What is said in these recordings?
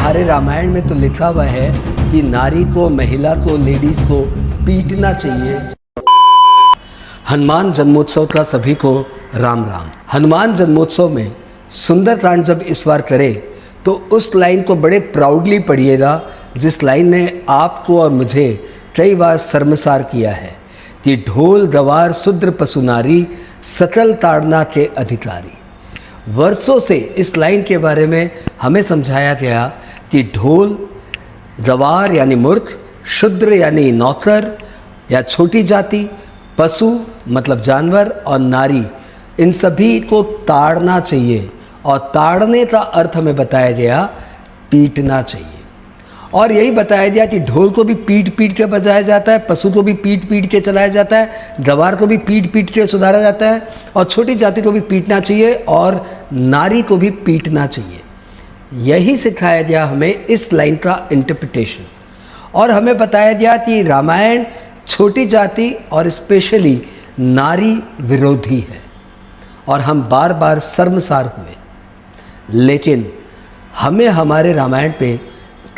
हमारे रामायण में तो लिखा हुआ है कि नारी को, महिला को, लेडीज को पीटना चाहिए। हनुमान जन्मोत्सव का सभी को राम राम। हनुमान जन्मोत्सव में सुंदरकांड जब इस बार करे तो उस लाइन को बड़े प्राउडली पढ़िएगा जिस लाइन ने आपको और मुझे कई बार शर्मसार किया है कि ढोल गवार शूद्र पशु नारी सकल ताड़ना के अधिकारी। वर्षों से इस लाइन के बारे में हमें समझाया गया कि ढोल गवार यानी मूर्ख, शूद्र यानी नौकर या छोटी जाति, पशु मतलब जानवर और नारी, इन सभी को ताड़ना चाहिए। और ताड़ने का अर्थ हमें बताया गया पीटना चाहिए। और यही बताया गया कि ढोल को भी पीट पीट के बजाया जाता है, पशु को भी पीट पीट के चलाया जाता है, गवार को भी पीट पीट के सुधारा जाता है, और छोटी जाति को भी पीटना चाहिए और नारी को भी पीटना चाहिए। यही सिखाया गया हमें इस लाइन का इंटरप्रिटेशन। और हमें बताया गया कि रामायण छोटी जाति और स्पेशली नारी विरोधी है, और हम बार बार शर्मसार हुए। लेकिन हमें हमारे रामायण पे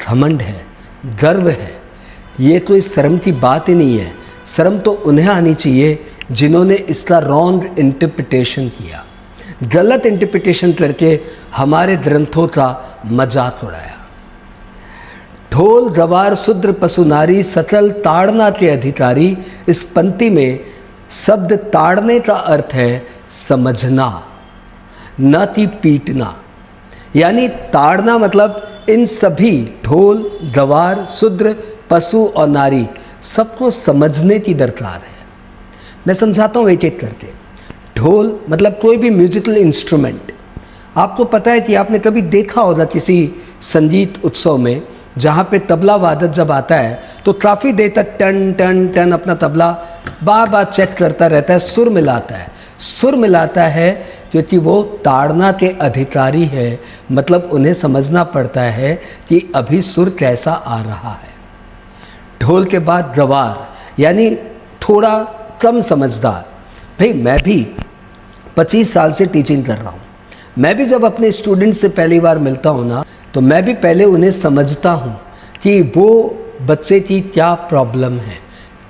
घमंड है, गर्व है। ये कोई शर्म की बात ही नहीं है। शर्म तो उन्हें आनी चाहिए जिन्होंने इसका रॉन्ग इंटरप्रिटेशन किया, गलत इंटरप्रिटेशन करके हमारे ग्रंथों का मजाक उड़ाया। ढोल गवार शूद्र पशु नारी सकल ताड़ना के अधिकारी, इस पंक्ति में शब्द ताड़ने का अर्थ है समझना, न कि पीटना। यानी ताड़ना मतलब इन सभी ढोल गवार शूद्र पशु और नारी सबको समझने की दरकार है। मैं समझाता हूँ एक एक करके। ढोल मतलब कोई भी म्यूजिकल इंस्ट्रूमेंट। आपको पता है कि आपने कभी देखा होगा किसी संगीत उत्सव में जहाँ पे तबला वादक जब आता है तो काफ़ी देर तक टन टन टन अपना तबला बार बार चेक करता रहता है, सुर मिलाता है। सुर मिलाता है क्योंकि वो ताड़ना के अधिकारी है, मतलब उन्हें समझना पड़ता है कि अभी सुर कैसा आ रहा है। ढोल के बाद गवार यानी थोड़ा कम समझदार। भाई मैं भी 25 साल से टीचिंग कर रहा हूँ। मैं भी जब अपने स्टूडेंट से पहली बार मिलता हूँ ना, तो मैं भी पहले उन्हें समझता हूँ कि वो बच्चे की क्या प्रॉब्लम है,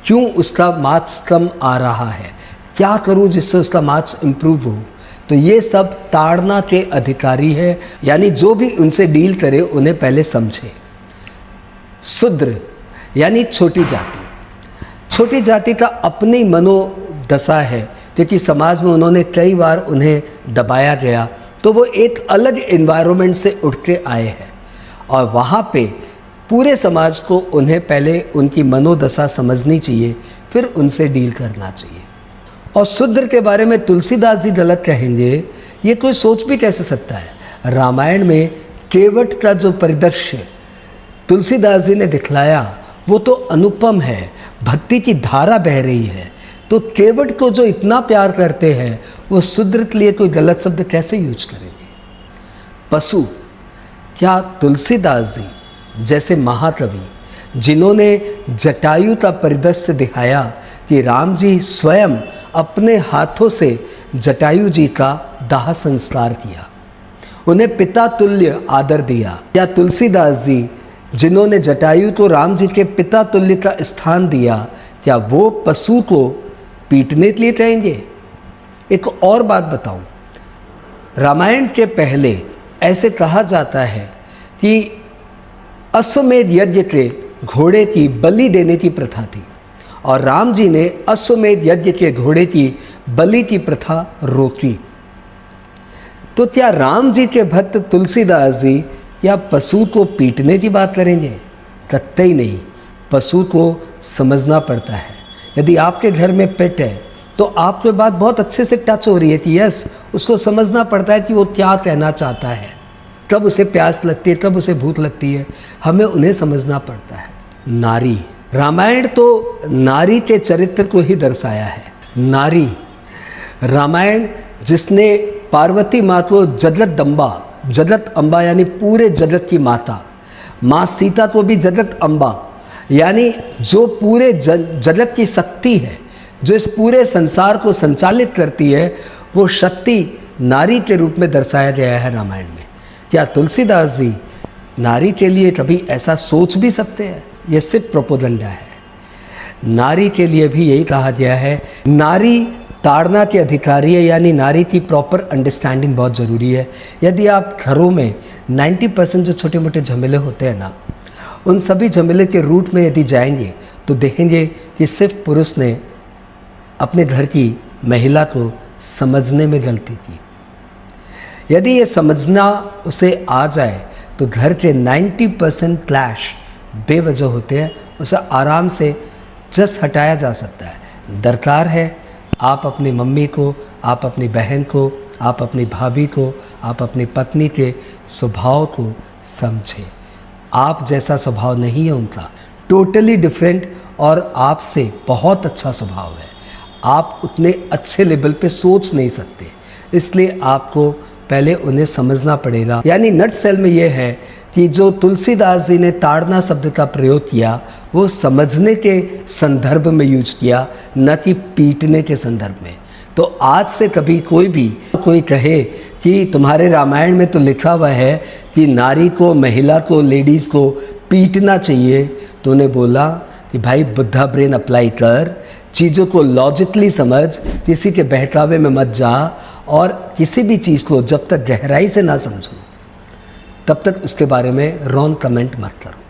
क्यों उसका मार्क्स कम आ रहा है, क्या करूँ जिससे उसका मार्क्स इम्प्रूव हो। तो ये सब ताड़ना के अधिकारी है, यानी जो भी उनसे डील करे उन्हें पहले समझे। शूद्र यानी छोटी जाति। छोटी जाति का अपनी मनोदशा है क्योंकि समाज में उन्होंने कई बार उन्हें दबाया गया, तो वो एक अलग एनवायरनमेंट से उठ के आए हैं और वहाँ पे पूरे समाज को उन्हें पहले उनकी मनोदशा समझनी चाहिए, फिर उनसे डील करना चाहिए। और शूद्र के बारे में तुलसीदास जी गलत कहेंगे, ये कोई सोच भी कैसे सकता है। रामायण में केवट का जो परिदृश्य तुलसीदास जी ने दिखलाया वो तो अनुपम है, भक्ति की धारा बह रही है। तो केवट को जो इतना प्यार करते हैं वो शूद्र के लिए कोई गलत शब्द कैसे यूज करेंगे। पशु, क्या तुलसीदास जी जैसे महाकवि जिन्होंने जटायु का परिदृश्य दिखाया कि राम जी स्वयं अपने हाथों से जटायु जी का दाह संस्कार किया, उन्हें पिता तुल्य आदर दिया, या तुलसीदास जी जिन्होंने जटायु को राम जी के पिता तुल्य का स्थान दिया, क्या वो पशु को पीटने के लिए कहेंगे। एक और बात बताऊं, रामायण के पहले ऐसे कहा जाता है कि अश्वमेध यज्ञ के घोड़े की बलि देने की प्रथा थी और राम जी ने अश्वमेध यज्ञ के घोड़े की बलि की प्रथा रोकी। तो क्या राम जी के भक्त तुलसीदास जी क्या पशु को पीटने की बात करेंगे? कतई नहीं। पशु को समझना पड़ता है। यदि आपके घर में पेट है तो आपके बात बहुत अच्छे से टच हो रही है कि यस, उसको समझना पड़ता है कि वो क्या कहना चाहता है, कब उसे प्यास लगती है, कब उसे भूख लगती है, हमें उन्हें समझना पड़ता है। नारी, रामायण तो नारी के चरित्र को ही दर्शाया है। नारी, रामायण जिसने पार्वती माँ को जगदम्बा, जगत अम्बा यानी पूरे जगत की माता, माँ सीता को भी जगत अम्बा यानी जो पूरे जगत की शक्ति है, जो इस पूरे संसार को संचालित करती है, वो शक्ति नारी के रूप में दर्शाया गया है रामायण में। क्या तुलसीदास जी नारी के लिए कभी ऐसा सोच भी सकते हैं? यह सिर्फ प्रोपोगंडा है। नारी के लिए भी यही कहा गया है, नारी ताड़ना के अधिकारी है, यानी नारी की प्रॉपर अंडरस्टैंडिंग बहुत ज़रूरी है। यदि आप घरों में 90% जो छोटे मोटे झमेले होते हैं ना, उन सभी झमेले के रूट में यदि जाएंगे तो देखेंगे कि सिर्फ पुरुष ने अपने घर की महिला को समझने में गलती की। यदि ये समझना उसे आ जाए तो घर के 90% क्लैश बेवजह होते हैं, उसे आराम से जस्ट हटाया जा सकता है। दरकार है आप अपनी मम्मी को, आप अपनी बहन को, आप अपनी भाभी को, आप अपनी पत्नी के स्वभाव को समझें। आप जैसा स्वभाव नहीं है उनका, टोटली डिफरेंट, और आपसे बहुत अच्छा स्वभाव है। आप उतने अच्छे लेवल पे सोच नहीं सकते, इसलिए आपको पहले उन्हें समझना पड़ेगा। यानी नट सेल में यह है कि जो तुलसीदास जी ने ताड़ना शब्द का प्रयोग किया वो समझने के संदर्भ में यूज किया, न कि पीटने के संदर्भ में। तो आज से कभी कोई कहे कि तुम्हारे रामायण में तो लिखा हुआ है कि नारी को, महिला को, लेडीज़ को पीटना चाहिए, तो उन्हें बोला कि भाई बुद्धा ब्रेन अप्लाई कर, चीज़ों को लॉजिकली समझ, किसी के बहकावे में मत जा, और किसी भी चीज़ को जब तक गहराई से ना समझो तब तक उसके बारे में रॉन्ग कमेंट मत करो।